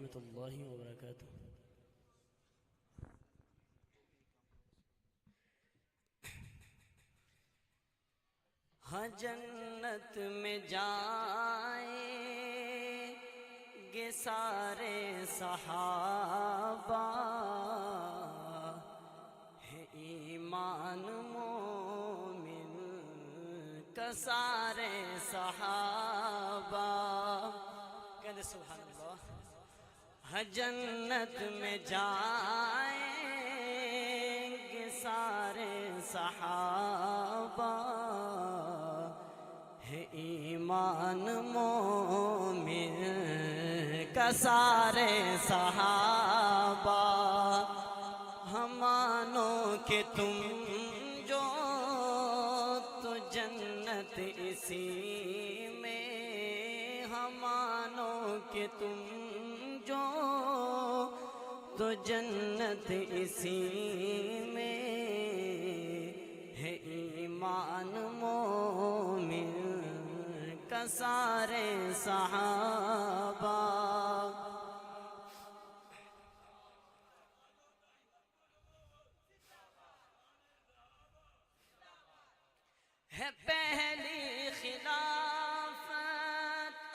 ورحمۃ اللہ وبرکاتہ۔ ہاں جنت میں جائیں گے سارے صحابہ، ہے ایمان مومن کا سارے صحابہ، کہنے سبحان اللہ۔ ہاں جنت میں جائیں گے سارے صحابہ، ہے ایمان مومن کا سارے صحابہ، ہم مانو کہ تم جو تو جنت اسی میں، ہم مانو کہ تم جو تو جنت اسی میں، ہے ایمان مومن کا سارے صحابہ۔ ہے پہلی خلافت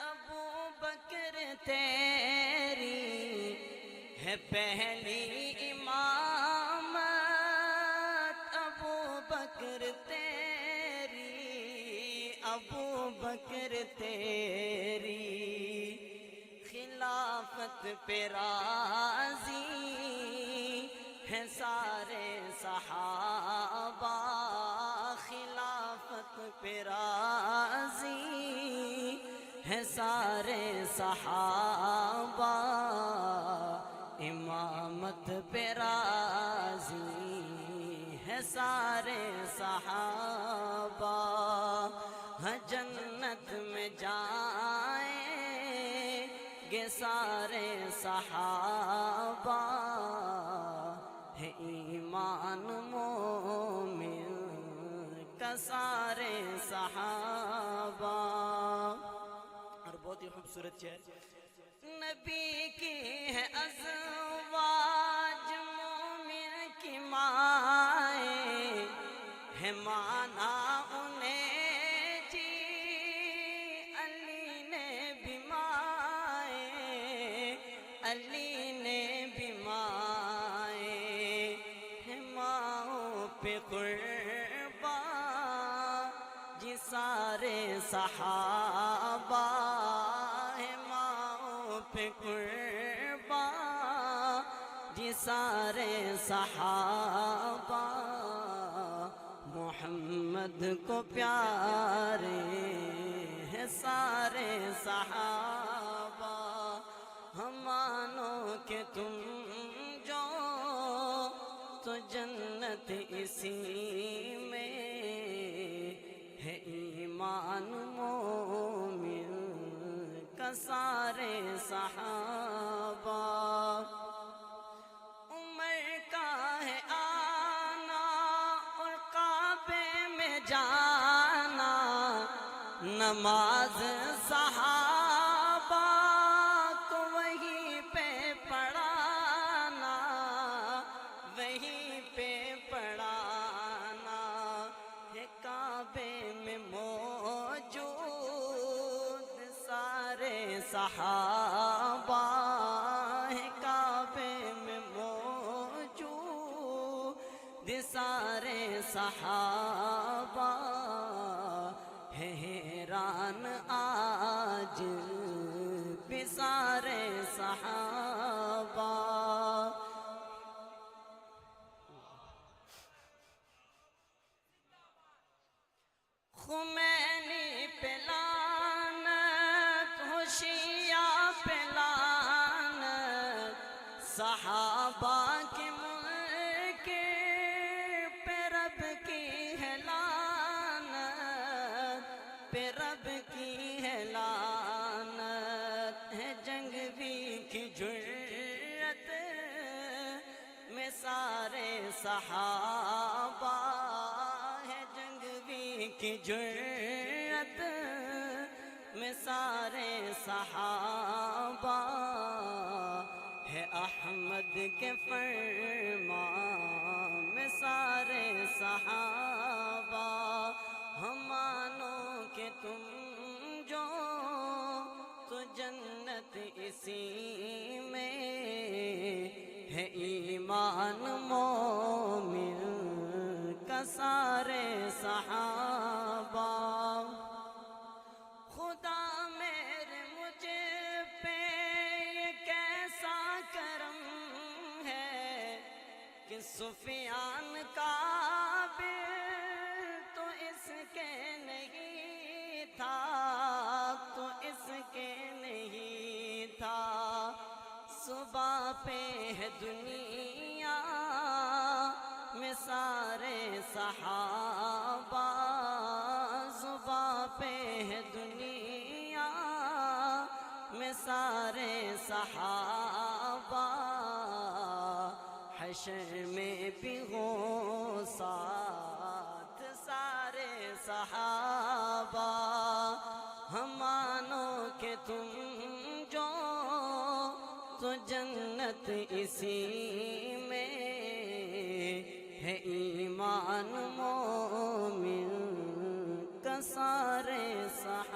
ابو بکر تیری، ہے پہلی امامت ابو بکر تیری، ابو بکر تیری خلافت پہ راضی ہیں سارے صحابہ، خلافت پہ راضی ہیں سارے صحابہ، امامت پہ راضی ہے سارے صحابہ، ہاں جنت میں جائیں گے سارے صحابہ، ہے ایمان مومن کا سارے صحابہ۔ اور بہت ہی خوبصورت شعر، نبی کی ہے ازواج مومن کی مائیں، ہے مانا انہیں جی علی نے بھی مائیں، علی نے بھی مائیں، ہے ماؤں پہ قربان جی سارے صحابہ، ہے ماؤں پہ قربان جی سارے صحابہ، محمد کو پیارے ہیں سارے صحابہ، ہم مانو کہ تم جو تو جنت اسی میں، ہے ایمان مومن کا سارے صحابہ۔ عمر کا ہے آنا اور کعبے میں جانا، نماز صحابہ کو وہیں پہ پڑھانا، وہیں پہ پڑھانا، ہے کعبے میں موجود سارے صحابہ، ہے کعبے میں موجود سارے صحابہ، ہے حیران آج بھی سارے صحابہ۔ خمینی پہ لعنت، شیعہ پہ لعنت، صحابہ کے ملک پہ رب کی ہے لعنت، پہ رب کی ہے لعنت، ہے جنگوی کی جرأت میں سارے صحابہ، ہے جنگوی کی جرأت میں سارے صحابہ، کے فرمان میں سارے صحابہ، ہم مانو کہ تم جو تو جنت اسی میں ہے، ایمان مومن کا سارے صحابہ۔ خدا میرے مجھ پہ یہ کیسا کرم ہے کہ سفیان کابر تو اس کے نہیں تھا، تو اس کے نہیں تھا۔ صبح پہ ہے دنیا میں سارے صحابہ، صبح پہ ہے دنیا میں سارے صحابہ، حشر میں بھی ہوں ساتھ سارے صحابہ، ہم مانو کہ تم جو تو جنت اسی میں ہے، ایمان مومن کا سارے صحابہ۔